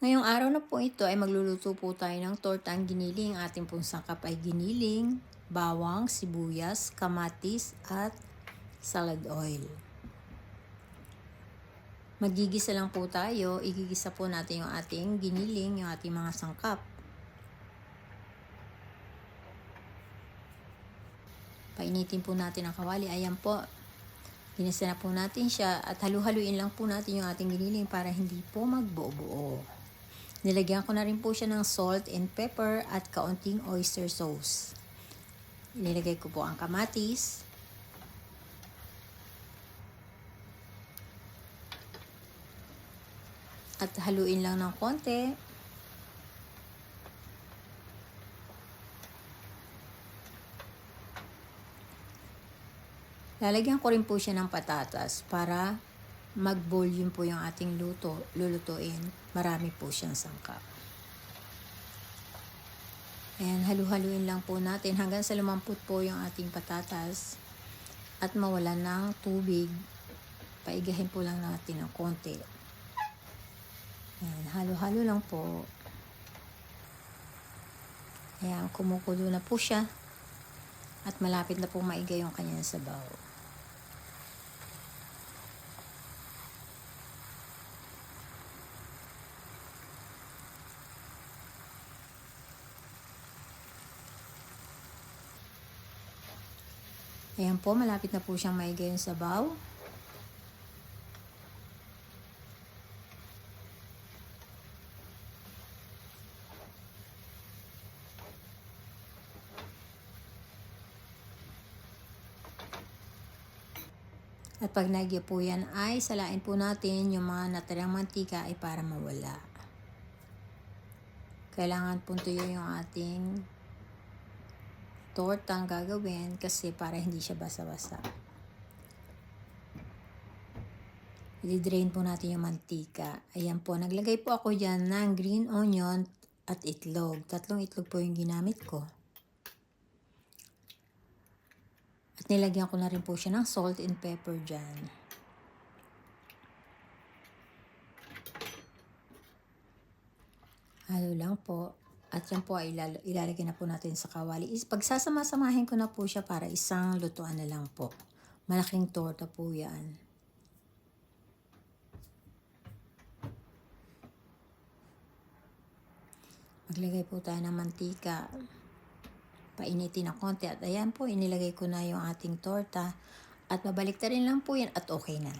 Ngayong araw na po ito ay magluluto po tayo ng tortang giniling. Ating pong sangkap ay giniling, bawang, sibuyas, kamatis at salad oil. Magigisa lang po tayo. Igigisa po natin yung ating giniling, yung ating mga sangkap. Painitin po natin ang kawali. Ayan po. Ginisa na po natin siya at halu-haluin lang po natin yung ating giniling para hindi po magbuo-buo. Nilagyan ko na rin po siya ng salt and pepper at kaunting oyster sauce. Nilagay ko po ang kamatis. At haluin lang ng konti. Lalagyan ko rin po siya ng patatas para mag-volume po yung ating lulutuin. Marami po siyang sangkap. Ayan, halu-haluin lang po natin hanggang sa lumampot po yung ating patatas at mawala ng tubig. Paigahin po lang natin ng konti. Ayan, halo-halo lang po. Ayan, kumukulo na po siya at malapit na po maigay yung kanyang sabaw. Ayan po, malapit na po siyang maigay yung sabaw. At pag nagyo po yan ay salain po natin yung mga natirang mantika ay para mawala. Kailangan po tuyo yung ating tortang gagawin kasi para hindi siya basa-basa. I-drain po natin yung mantika. Ayan po, naglagay po ako dyan ng green onion at itlog. 3 itlog po yung ginamit ko. At nilagyan ko na rin po siya ng salt and pepper dyan. Halo lang po. At yan po ay ilalagay na po natin sa kawali. Pagsasama-samahin ko na po siya para isang lutuan na lang po. Malaking torta po yan. Maglagay po tayo ng mantika. Painitin na konti. At ayan po, inilagay ko na yung ating torta. At babalik rin lang po yan at okay na.